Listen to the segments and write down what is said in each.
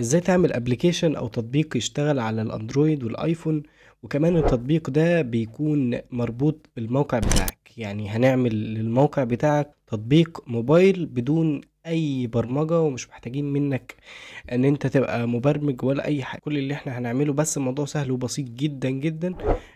ازاي تعمل ابلكيشن او تطبيق يشتغل على الاندرويد والايفون، وكمان التطبيق ده بيكون مربوط بالموقع بتاعك. يعني هنعمل للموقع بتاعك تطبيق موبايل بدون اي برمجة، ومش محتاجين منك ان انت تبقى مبرمج ولا اي حاجة. كل اللي احنا هنعمله بس الموضوع سهل وبسيط جدا جدا،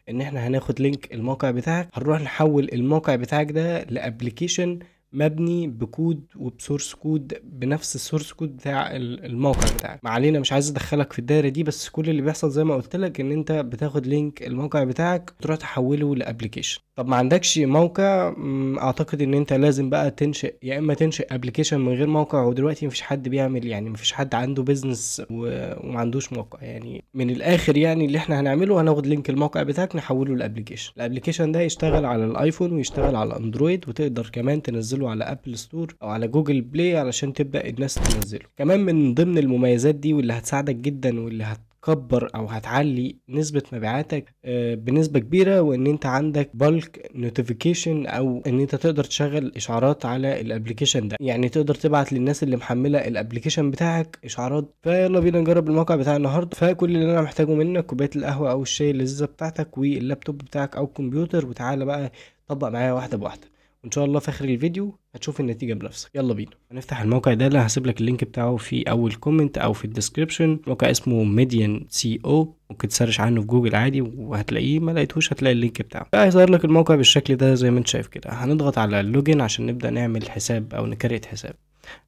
ان احنا هناخد لينك الموقع بتاعك، هنروح نحول الموقع بتاعك ده لابلكيشن مبني بكود وبسورس كود بنفس السورس كود بتاع الموقع بتاعك. ما علينا، مش عايز ادخلك في الدايره دي، بس كل اللي بيحصل زي ما قلت لك ان انت بتاخد لينك الموقع بتاعك تروح تحوله لابلكيشن. طب ما عندكش موقع، اعتقد ان انت لازم بقى تنشئ، يا اما تنشئ ابلكيشن من غير موقع. ودلوقتي مفيش حد بيعمل، يعني مفيش حد عنده بيزنس وما عندوش موقع. يعني من الاخر، يعني اللي احنا هنعمله هناخد لينك الموقع بتاعك نحوله لابلكيشن. الابلكيشن ده يشتغل على الايفون ويشتغل على الاندرويد، وتقدر كمان تنزله على ابل ستور او على جوجل بلاي علشان تبدأ الناس تنزله. كمان من ضمن المميزات دي واللي هتساعدك جدا واللي هتكبر او هتعلي نسبة مبيعاتك بنسبة كبيرة، وان انت عندك بالك نوتيفيكيشن، او ان انت تقدر تشغل اشعارات على الابلكيشن ده. يعني تقدر تبعت للناس اللي محملة الابلكيشن بتاعك اشعارات. فيلا بينا نجرب الموقع بتاع النهارده. فكل اللي انا محتاجه منك كوباية القهوة او الشاي اللذيذة بتاعتك واللابتوب بتاعك او الكمبيوتر، وتعالى بقى طبق معايا واحدة بواحدة، وان شاء الله في اخر الفيديو هتشوف النتيجة بنفسك. يلا بينا هنفتح الموقع ده. اللي هسيب لك اللينك بتاعه في اول كومنت او في الديسكريبشن. موقع اسمه ميديان سي او، ممكن تسرش عنه في جوجل عادي وهتلاقيه. ما لقيتهوش هتلاقي اللينك بتاعه. هيظهر لك الموقع بالشكل ده زي ما انت شايف كده. هنضغط على اللوجن عشان نبدأ نعمل حساب او نكريت حساب.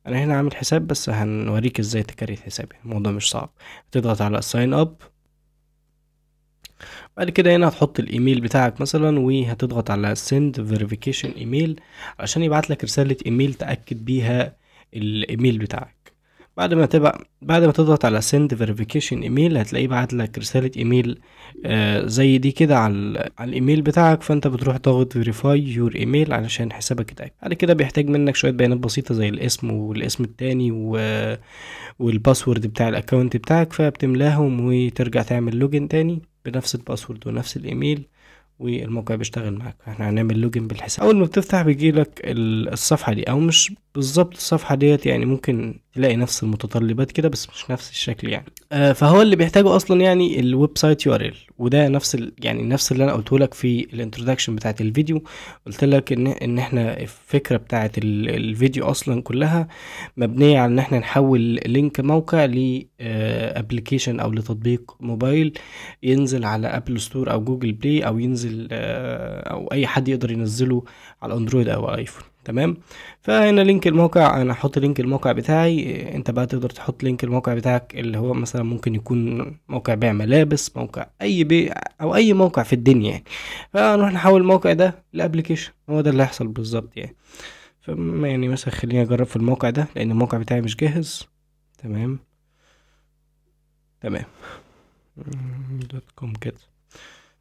انا هنا عامل حساب، بس هنوريك ازاي تكريت حساب، الموضوع مش صعب. تضغط على ساين اب. بعد كده هنا هتحط الايميل بتاعك مثلا، وهتضغط على send verification email عشان يبعت لك رسالة ايميل تأكد بيها الايميل بتاعك. بعد ما تضغط على send verification email هتلاقيه بعت لك رسالة ايميل زي دي كده على الايميل بتاعك. فانت بتروح تضغط verify your email علشان حسابك يتأكد. بعد كده بيحتاج منك شوية بيانات بسيطة زي الاسم والاسم التاني والباسورد بتاع الاكونت بتاعك، فبتملاهم وترجع تعمل لوجن تاني بنفس الباسورد ونفس الايميل، والموقع بيشتغل معاك. احنا هنعمل لوجن بالحساب. اول ما بتفتح بيجيلك الصفحه دي، او مش بالظبط الصفحه ديت، يعني ممكن تلاقي نفس المتطلبات كده بس مش نفس الشكل يعني. فهو اللي بيحتاجه اصلا يعني الويب سايت يو ار ال، وده يعني نفس اللي انا قلته لك في الانترودكشن بتاعت الفيديو. قلت لك ان احنا الفكره بتاعت الفيديو اصلا كلها مبنيه على ان احنا نحول لينك موقع ل ابلكيشن او لتطبيق موبايل ينزل على ابل ستور او جوجل بلاي، او ينزل او اي حد يقدر ينزله على اندرويد او ايفون. تمام. فهنا لينك الموقع، انا هحط لينك الموقع بتاعي. انت بقى تقدر تحط لينك الموقع بتاعك اللي هو مثلا ممكن يكون موقع بيع ملابس، موقع اي بيع او اي موقع في الدنيا يعني. فنروح نحول الموقع ده لابلكيشن. هو ده اللي هيحصل بالظبط يعني. فما يعني مثلا خليني اجرب في الموقع ده لان الموقع بتاعي مش جاهز. تمام. تمام. دوت كوم كده.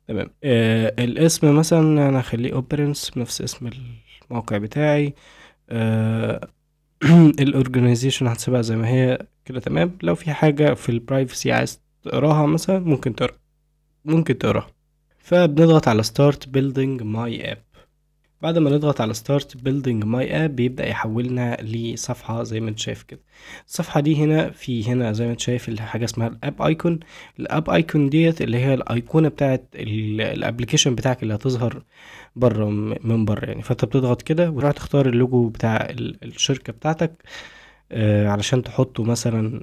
تمام. الاسم مثلا انا اخليه اوبرنس بنفس اسم الموقع بتاعي. آه الاورجنايزيشن هتسيبها زي ما هي كده. تمام. لو في حاجة في البرايفسي عايز تقراها مثلا ممكن تقراها. فبنضغط على start building my app. بعد ما نضغط على start building my app بيبدأ يحولنا لصفحة زي ما انت شايف كده. الصفحة دي هنا زي ما انت شايف الحاجة اسمها الاب ايكون. الاب ايكون ديت اللي هي الايقونة بتاعت الابليكيشن بتاعك اللي هتظهر بره من بره يعني. فانت بتضغط كده وتروح تختار اللوجو بتاع الشركة بتاعتك علشان تحطه مثلا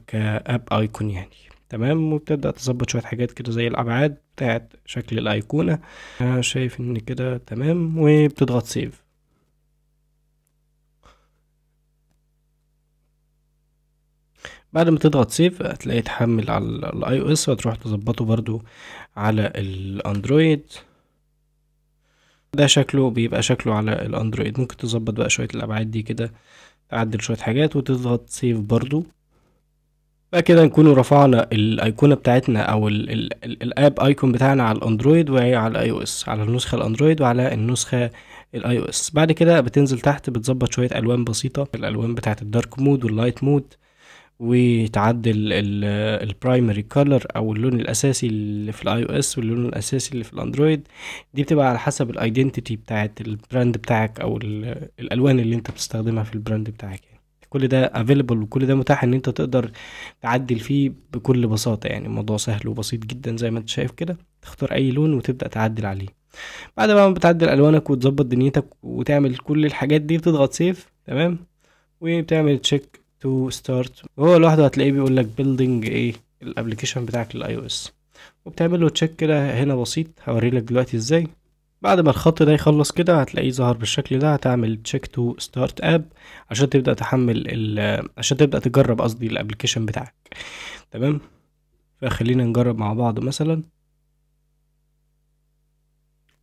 كاب ايكون يعني. تمام. وبتبدأ تظبط شوية حاجات كده زي الأبعاد بتاعت شكل الأيقونة. شايف إن كده تمام، وبتضغط سيف. بعد ما تضغط سيف هتلاقيه تحمل على الاي او اس، وتروح تظبطه برضو على الاندرويد. ده بيبقى شكله على الاندرويد. ممكن تظبط بقى شوية الأبعاد دي كده، تعدل شوية حاجات وتضغط سيف برضو. بقى كده نكون رفعنا الايقونه بتاعتنا او الاب ايكون بتاعنا على الاندرويد وهي على الاي او اس، على النسخه الاندرويد وعلى النسخه الاي او اس. بعد كده بتنزل تحت بتظبط شويه الوان بسيطه، الالوان بتاعت الدارك مود واللايت مود، وتعدل البرايمري كولر او اللون الاساسي اللي في الاي او اس واللون الاساسي اللي في الاندرويد. دي بتبقى على حسب الايدنتيتي بتاعت البراند بتاعك او الالوان اللي انت بتستخدمها في البراند بتاعك يعني. كل ده افيلبل وكل ده متاح ان انت تقدر تعدل فيه بكل بساطة. يعني الموضوع سهل وبسيط جدا زي ما انت شايف كده. تختار اي لون وتبدأ تعدل عليه. بعد ما بتعدل الوانك وتظبط دنيتك وتعمل كل الحاجات دي بتضغط سيف. تمام. وبتعمل تشيك تو ستارت، وهو لوحده هتلاقيه بيقول لك بيلدينج ايه الابلكيشن بتاعك للاي او اس، وبتعمل له تشيك كده. هنا بسيط، هوري لك دلوقتي ازاي. بعد ما الخط ده يخلص كده هتلاقيه ظهر بالشكل ده. هتعمل تشيك تو ستارت اب عشان تبدا تحمل عشان تبدا تجرب قصدي الابلكيشن بتاعك. تمام. فخلينا نجرب مع بعض مثلا.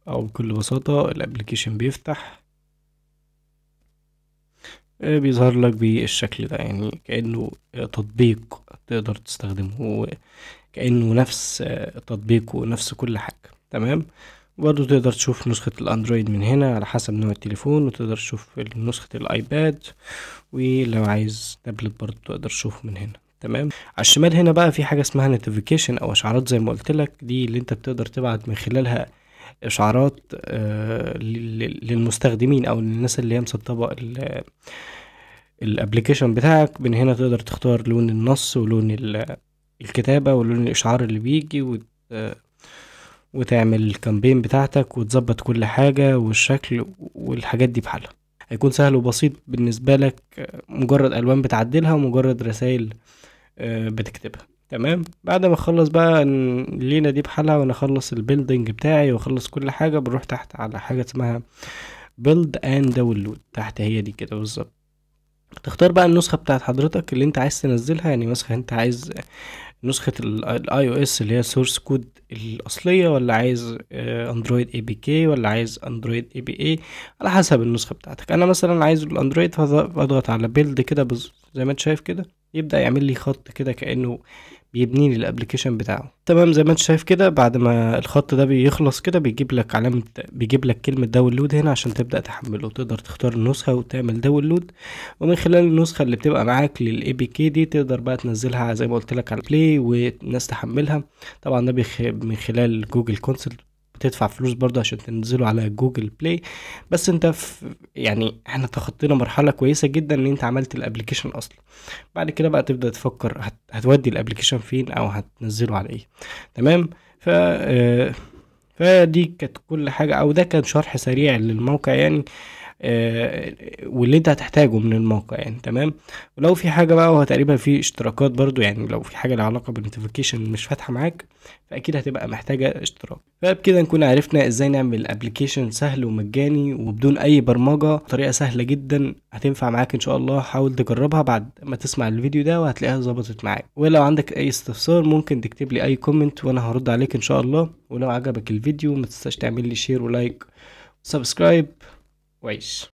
او بكل بساطه الابلكيشن بيفتح، بيظهر لك بالشكل ده، يعني كأنه تطبيق تقدر تستخدمه، كأنه نفس التطبيق ونفس كل حاجة. تمام. برضو تقدر تشوف نسخة الاندرويد من هنا على حسب نوع التليفون، وتقدر تشوف نسخة الايباد، ولو عايز تابلت برضو تقدر تشوفه من هنا. تمام. على الشمال هنا بقى في حاجة اسمها نوتيفيكيشن او اشعارات زي ما قلت لك، دي اللي انت بتقدر تبعت من خلالها اشعارات للمستخدمين او للناس اللي هي مسطبة الابليكيشن بتاعك. من هنا تقدر تختار لون النص ولون الكتابة ولون الاشعار اللي بيجي وتعمل الكامبين بتاعتك وتظبط كل حاجة والشكل والحاجات دي بحالها. هيكون سهل وبسيط بالنسبة لك، مجرد الوان بتعدلها ومجرد رسائل بتكتبها. تمام. بعد ما اخلص بقى الليلة دي بحالها وانا اخلص البيلدينج بتاعي واخلص كل حاجة، بنروح تحت على حاجة اسمها بيلد اند داونلود. تحت هي دي كده بالظبط. تختار بقى النسخة بتاعت حضرتك اللي انت عايز تنزلها. يعني مثلا انت عايز نسخة الاي او اس اللي هي سورس كود الاصلية، ولا عايز اندرويد اي بي كي، ولا عايز اندرويد اي بي اي، على حسب النسخة بتاعتك. انا مثلا عايز الاندرويد، فاضغط على بيلد كده زي ما انت شايف كده، يبدأ يعمل لي خط كده كأنه بيبني لي الابلكيشن بتاعه. تمام. زي ما انت شايف كده، بعد ما الخط ده بيخلص كده بيجيب لك علامة، بيجيب لك كلمة داونلود هنا عشان تبدأ تحمله. تقدر تختار النسخة وتعمل داونلود، ومن خلال النسخة اللي بتبقى معاك للاي بي كي دي تقدر بقى تنزلها زي ما قلت لك على بلاي والناس تحملها. طبعا ده من خلال جوجل كونسل، بتدفع فلوس برضه عشان تنزله على جوجل بلاي. بس انت يعني احنا تخطينا مرحلة كويسة جدا ان انت عملت الابليكيشن اصلا. بعد كده بقى تبدأ تفكر هتودي الابليكيشن فين او هتنزله على ايه. تمام. فدي كانت كل حاجة، او ده كان شرح سريع للموقع يعني، واللي انت هتحتاجه من الموقع يعني. تمام. ولو في حاجة بقى، هو تقريبا في اشتراكات برضو، يعني لو في حاجة لها علاقة بالنوتيفيكيشن مش فاتحة معاك فاكيد هتبقى محتاجة اشتراك. فبكده نكون عرفنا ازاي نعمل ابلكيشن سهل ومجاني وبدون اي برمجة، طريقة سهلة جدا هتنفع معاك ان شاء الله. حاول تجربها بعد ما تسمع الفيديو ده وهتلاقيها ظبطت معاك. ولو عندك اي استفسار ممكن تكتب لي اي كومنت وانا هرد عليك ان شاء الله. ولو عجبك الفيديو ما تنساش تعمل لي شير ولايك وسبسكرايب. كويس.